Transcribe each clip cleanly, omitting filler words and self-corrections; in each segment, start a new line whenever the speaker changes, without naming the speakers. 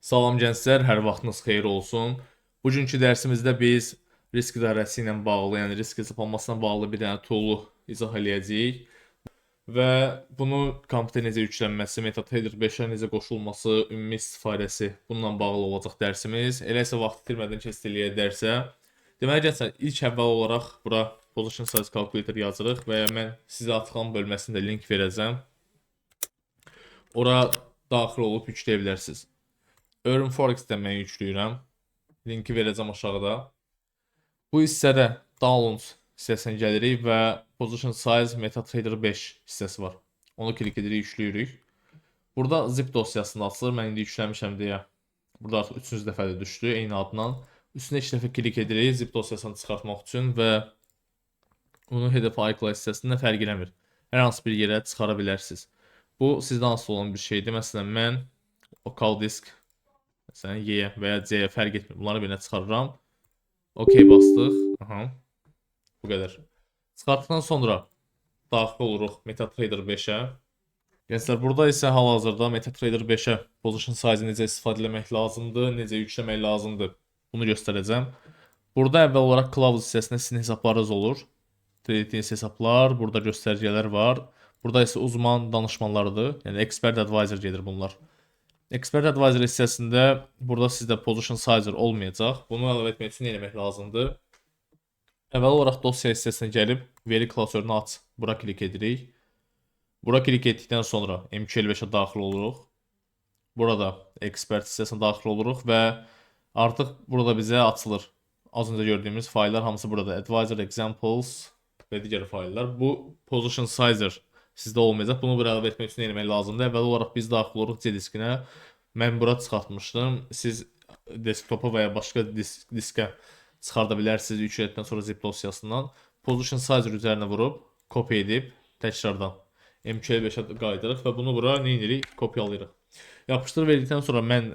Salam gənclər, hər vaxtınız xeyir olsun. Bugünkü dərsimizdə biz risk idarəsi ilə bağlı, yəni risk hesablamasına bağlı bir dənə toolu izah eləyəcəyik və bunu kompüterə necə yüklənməsi, MetaTrader 5-ə necə qoşulması, ümumi istifadəsi bununla bağlı olacaq dərsimiz. Elə isə vaxt itirmədən keçid eləyək dərsə. Deməli gənclər, ilk əvvəl olaraq bura Position Size Calculator yazırıq və ya mən sizə açıqlama bölməsində link verəcəm. Ora daxil olub yükləyə bilərsiniz. Earn Forex-dən mən yükləyirəm. Linki verəcəm aşağıda. Bu hissədə Downloads hissəsinə gəlirik və Position Size MetaTrader 5 hissəsi var. Onu klik edirik, yükləyirik. Burada zip dosyasını açılır. Mən indi yükləmişəm deyə. Burada artıq 3-cü dəfədə düşdü eyni adla. Üstünə 2 dəfə klik edirik zip dosyasını çıxartmaq üçün və onun hedef iCloud hissəsində fərq eləmir. Hər hansı bir yerə çıxara bilərsiniz. Bu sizdən asılı olan bir şeydir. Məsələn, mən Local Disk məsələn, Y-yə və ya C-yə fərq etmir. Bunları birinə çıxarıram. OK bastıq. Aha. Bu qədər. Çıxartdıqdan sonra daxil oluruq MetaTrader 5-ə. Gənclər, burada isə hal-hazırda MetaTrader 5-ə Position Size-ı necə istifadə etmək lazımdır, necə yükləmək lazımdır. Bunu göstərəcəm. Burada əvvəl olaraq kılavuz hissəsində sizin hesablarınız olur. Trading hesablar, burada göstəricilər var. Burada isə uzman danışmanlardır. Yəni Expert Advisor gedir bunlar. Expert Advisor hissəsində burada sizdə Position Sizer olmayacaq. Bunu əlavə etmək üçün nə etmək lazımdır? Əvvəl olaraq dosya hissəsinə gəlib veri klasörünü aç. Bura klik edirik. Bura klik etdikdən sonra MQ55-ə daxil oluruq. Burada Expert hissəsinə daxil oluruq və artıq burada bizə açılır. Az öncə gördüyümüz fayllar hamısı burada. Advisor Examples və digər fayllar. Bu Position Sizer sizdə olmayacaq. Bunu bura əlavə etmək üçün nə etmək lazımdır? Əvvəl olaraq biz daxil oluruq C diskinə. Mən bura çıxartmışdım. Siz desktopa və ya başqa diskə çıxarda bilərsiniz yüklədikdən sonra zip dosyasından. Position Sizer üzərinə vurub, kopya edib, təkrardan MQ5-ə qaydırıq və bunu bura nə edirik? Kopyalayırıq. Yapışdırıb verdikdən sonra mən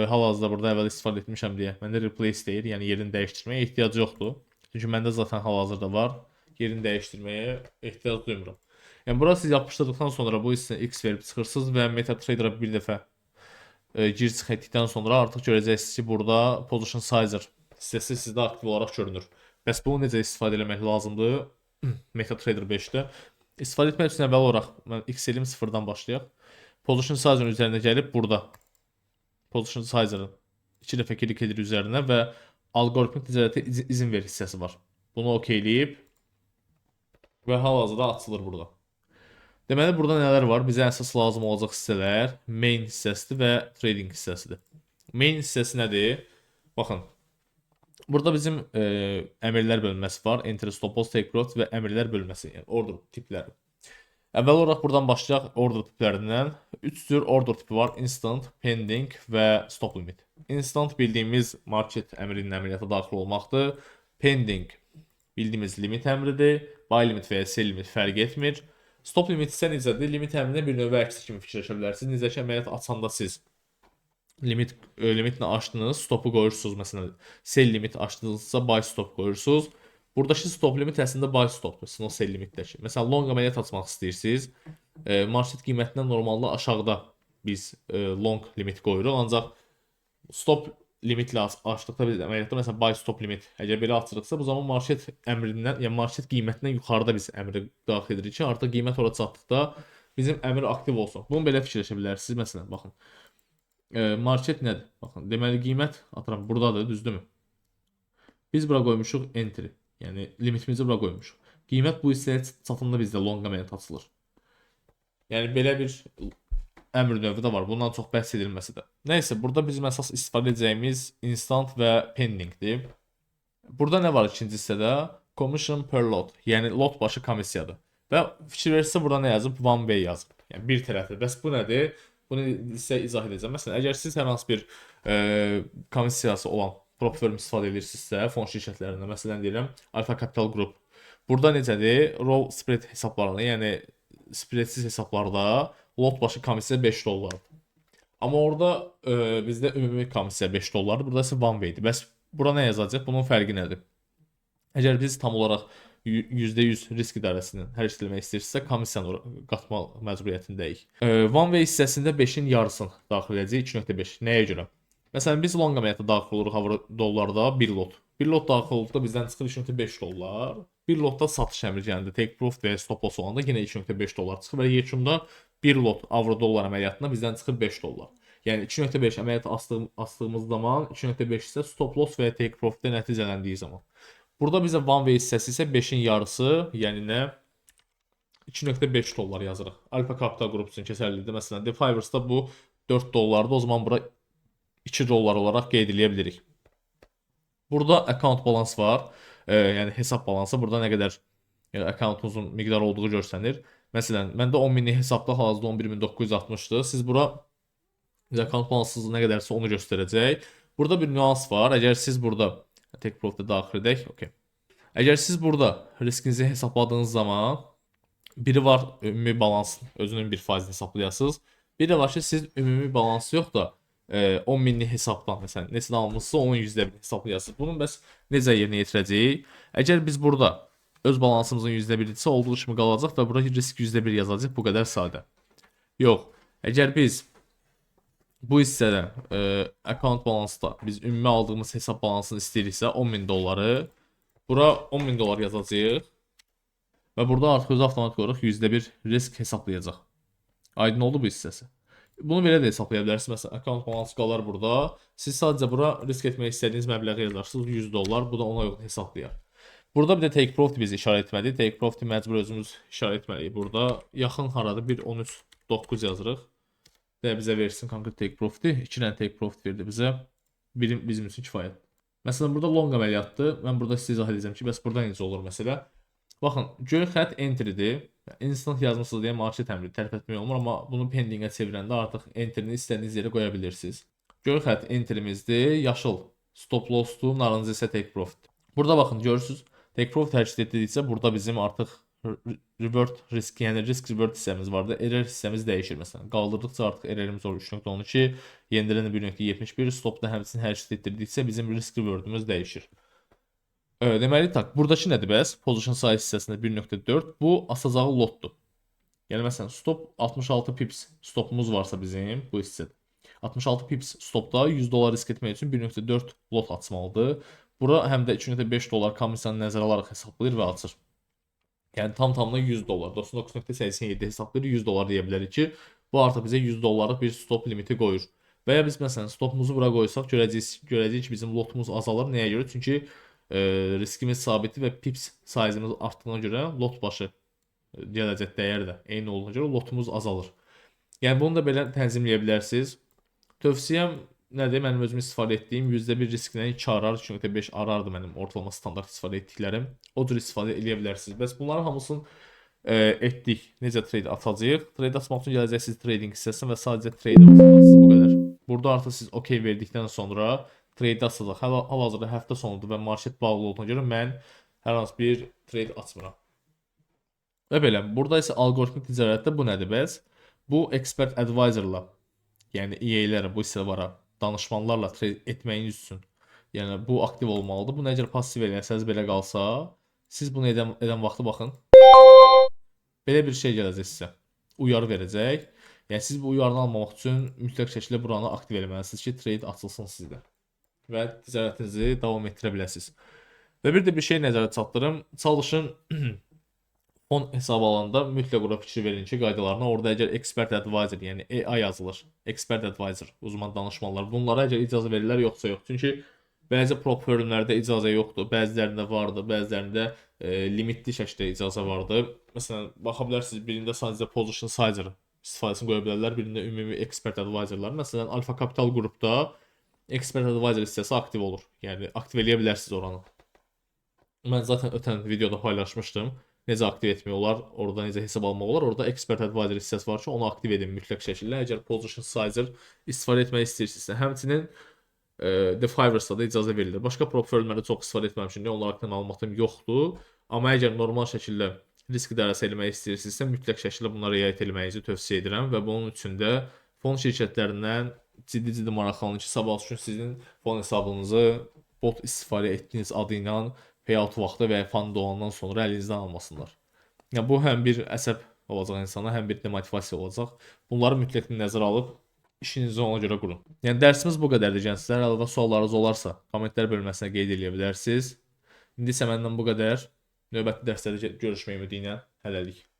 hal-hazırda burada əvvəl istifadə etmişəm deyə. Məndə replace deyir, yəni yerini dəyişdirməyə ehtiyac yoxdur. Çünki məndə zaten hal-hazırda var. Yerini dəyişdirməyə ehtiyac duymuram. Yəni bura siz yapışdırdıqdan sonra bu hissə X verib çıxırsınız və MetaTrader-a bir dəfə gir çıx etdikdən sonra artıq görəcəksiniz ki, burada Position Sizer hissəsi sizdə aktiv olaraq görünür. Bəs bunu necə istifadə etmək lazımdır MetaTrader 5-də? İstifadə etmək üçün əvvəl olaraq mən X eləyim sıfırdan başlayaq. Position Sizer-ın üzərinə gəlib burada Position Sizer-ın 2 dəfə klik edir üzərinə və alqoritmik ticarətə izin ver hissəsi var. Bunu okeyləyib və hal-hazırda açılır burada. Deməli, burada nələr var? Bizə əsas lazım olacaq hissələr main hissəsidir və trading hissəsidir. Main hissəsi nədir? Baxın, burada bizim əmrlər bölməsi var. Enter, Stop Loss, Take Profit və əmrlər bölməsi, yəni order tipləri. Əvvəl olaraq buradan başlayaq order tiplərindən. 3 cür order tipi var. Instant, Pending və Stop Limit. Instant bildiyimiz market əmrinin əməliyyata daxil olmaqdır. Pending bildiyimiz limit əmridir. Buy limit və ya sell limit fərq etmir. Stop limit isə necədir? Limit əmrinə bir növ əksi kimi fikirləşə bilərsiniz. Necə ki, əməliyyat açanda siz limitini açdınız, stopu qoyursunuz. Məsələn, sell limit açdınızsa buy stop qoyursunuz. Buradakı stop limit əslində buy stopdur, sizin o sell limitdəki. Məsələn, long əməliyyat açmaq istəyirsiniz. Market qiymətindən normalda aşağıda biz long limit qoyuruq. Ancaq stop limitlə açdıqda biz əməliyyatda məsələn buy stop limit əgər belə açırıqsa bu zaman market əmrindən, yəni market qiymətindən yuxarıda biz əmri daxil edirik ki, artıq qiymət ora çatdıqda bizim əmr aktiv olsun. Bunu belə fikirləşə bilərsiniz. Məsələn, baxın. Market nədir? Baxın, deməli qiymət atıram burdadır, düzdürmü? Biz bura qoymuşuq entry. Yəni limitimizi bura qoymuşuq. Qiymət bu hissəyə çatanda bizdə long əməliyyat açılır. Yəni belə bir əmr növü də var. Bundan çox bəhs edilməsi də. Nəysə, burada bizim əsas istifadə edəcəyimiz instant və pendingdir. Burada nə var ikinci hissədə? Commission per lot. Yəni lot başı komissiyadır. Və fikir verirsə burada nə yazıb? One way yazıb. Yəni bir tərəfli. Bəs bu nədir? Bunu sizə izah edəcəm. Məsələn, əgər siz hər hansı bir komissiyası olan prop firm istifadə edirsinizsə, fon şirkətlərində, məsələn deyirəm, Alpha Capital Group. Burada necədir? Roll spread hesablarını, yəni spreadsiz hesablarda lot başı komissiya $5. Amma orada bizdə ümumi komissiya $5. Burada isə one way-dir. Bəs bura nə yazacaq? Bunun fərqi nədir? Əgər biz tam olaraq %100 risk idarəsinin hərəkət etmək istəyirsə, komissiyanı qatma məcburiyyətindəyik. One way hissəsində 5-in yarısını daxil edəcəyik 2.5. Nəyə görə? Məsələn, biz long əməliyyata daxil oluruq avro dollarda 1 lot. 1 lot daxil olduqda bizdən çıxır 2.5 dollar. 1 lotda satış əmri gəldi. Take profit və ya stop loss olanda yenə 2.5 dollar çıxır və yekunda 1 lot avro dollar əməliyyatına bizdən çıxır 5 dollar. Yəni 2.5 əməliyyat astığımız zaman 2.5 isə stop loss və ya take profitdə nəticələndiyi zaman. Burada bizə one way hissəsi isə 5-in yarısı, yəni nə? 2.5 dollar yazırıq. Alfa Capital Group üçün keçərlidir. Məsələn, Defivers'da bu 4 dollardır. O zaman bura 2 dollar olaraq qeyd edə bilirik. Burada account balans var. Yəni hesab balansı. Burada nə qədər accountunuzun miqdarı olduğu görsənir. Məsələn, məndə 10 minlik hesabda hal-hazırda 11.960-dır. Siz bura account balansınız nə qədərsə onu göstərəcək. Burada bir nüans var. Əgər siz burada take profit'ə daxil edək, okey. Əgər siz burada riskinizi hesabladığınız zaman biri var ümumi balans özünün 1% hesablayasınız. Bir də var ki siz ümumi balans yox da 10 minlik hesabdan məsələn neçə almısınızsa onun %1 hesablayasınız. Bunu bəs necə yerinə yetirəcəyik? Əgər biz burada öz balansımızın %1-isə olduğu kimi qalacaq və bura risk %1 yazacaq. Bu qədər sadə. Yox. Əgər biz bu hissədə account balansda biz ümumi aldığımız hesab balansını istəyiriksə 10.000 dolları bura 10.000 dollar yazacağıq və burada artıq özü avtomatik olaraq %1 risk hesablayacaq. Aydın oldu bu hissəsi. Bunu belə də hesablaya bilərsiniz. Məsələn, account balansı qalar burada. Siz sadəcə bura risk etmək istədiyiniz məbləği yazarsınız. 100 dollar. Bu da ona uyğun hesablayar. Burada bir də take profit biz işarə etməliyik. Take profit məcbur özümüz işarə etməliyik. Burada yaxın haradır 1.13.9 yazırıq. Və bizə versin konkret take profit'i. 2 dənə take profit verdi bizə. Birim bizim üçün kifayət. Məsələn, burada long əməliyyatdır. Mən burada sizə izah edəcəm ki, bəs burada necə olur məsələ? Baxın, göy xətt enter-dir. Instant yazmısınız deyə market əmri tərif etmək olmur, amma bunu pendingə çevirəndə artıq enter-ni istədiyiniz yerə qoya bilirsiniz. Göy xətt enter-imizdir. Yaşıl stop loss-dur, narıncı isə take profit. Burada baxın, görürsünüz. Take profit hərəkət etdikcə burada bizim artıq revert risk, yəni risk revert hissəmiz vardı. Error hissəmiz dəyişir məsələn. Qaldırdıqca artıq errorimiz olur 3.12, yenilənə 1.71, stopda həmçinin hərəkət etdirdikcə bizim risk revertimiz dəyişir. Deməli, buradakı nədir bəs? Position size hissəsində 1.4. Bu asacağı lotdur. Yəni məsələn, stop 66 pips stopumuz varsa bizim bu hissədə. 66 pips stopda 100 dollar risk etmək üçün 1.4 lot açmalıdır. Bura həm də 2.5 dollar komissiyanı nəzərə alaraq hesablayır və açır. Yəni tam-tamına 100 dollar. 99.87 hesablayır 100 dollar deyə bilərik ki, bu artıq bizə 100 dollarlıq bir stop limiti qoyur. Və ya biz məsələn stopumuzu bura qoysaq görəcəyik ki, bizim lotumuz azalır. Nəyə görə? Çünki riskimiz sabitdir və pips sayımız artdığına görə lot başı gələcək dəyər də eyni olduğuna görə lotumuz azalır. Yəni bunu da belə tənzimləyə bilərsiniz. Tövsiyəm nədir? Mənim özüm istifadə etdiyim %1 risklə 2 arar, 2.5 arardı mənim ortalama standart istifadə etdiklərim. O cür istifadə edə bilərsiniz. Bəs bunların hamısını etdik. Necə trade atacağıq? Trade açmaq üçün gələcəksiniz trading hissəsinə və sadəcə trade atacaqsınız. Bu qədər. Burada artıq siz OK verdikdən sonra trade açacaq. Hal-hazırda həftə sonudur və market bağlı olduğuna görə mən hər hansı bir trade açmıram. Və belə, burada isə alqoritmik ticarətdə bu nədir bəs? Bu expert advisorla, yəni EA-lərə, bu hissələrə, danışmanlarla trade etməyiniz üçün, yəni bu aktiv olmalıdır. Bunu əgər passiv eləsəniz belə qalsa, siz bunu edən vaxtı baxın. Belə bir şey gələcək sizə. Uyarı verəcək. Yəni siz bu uyarını almamaq üçün mütləq şəkildə buranı aktiv eləməlisiniz ki, trade açılsın sizdə və ticarətinizi davam etdirə biləsiniz. Və bir də bir şey nəzərə çatdırım. Çalışın fon hesabı alanda mütləq ora fikir verin ki, qaydalarına orada əgər expert advisor, yəni EA yazılır. Expert advisor, uzman danışmanlar. Bunlara əgər icazə verirlər yoxsa yox. Çünki bəzi portföylərdə icazə yoxdur, bəzilərində vardı, bəzilərində limitli şəkildə icazə vardı. Məsələn, baxa bilərsiniz, birində sadəcə position sizer istifadəsini qoya bilərlər, birində ümumi expert advisorlar. Məsələn, Alfa Capital qrupda expert advisor hissəsi aktiv olur. Yəni aktiv eləyə bilərsiniz oranı. Mən zaten ötən videoda paylaşmışdım. Necə aktiv etmək olar, orada necə hesab almaq olar. Orada expert advisor hissəsi var ki, onu aktiv edin mütləq şəkildə. Əgər position sizer istifadə etmək istəyirsinizsə, həmçinin Defivers'da da icazə verilir. Başqa portföylərdə çox istifadə etməmişəm, onlar haqqında məlumatım yoxdur. Amma əgər normal şəkildə risk idarəsi eləmək istəyirsinizsə, mütləq şəkildə bunlara riayət etməyinizi tövsiyə edirəm və bunun üçün də fon şirkətlərindən ciddi maraqlanın ki, sabah üçün sizin fon hesabınızı bot istifadə etdiyiniz adı ilə payout vaxtı və ya fond doğandan sonra əlinizdən almasınlar. Yəni bu həm bir əsəb olacaq insana, həm bir demotivasiya olacaq. Bunları mütləq nəzərə alıb işinizi ona görə qurun. Yəni dərsimiz bu qədərdir gənclər. Arada suallarınız olarsa, kommentlər bölməsinə qeyd edə bilərsiniz. İndi isə məndən bu qədər. Növbəti dərslərdə görüşmək ümidi ilə hələlik.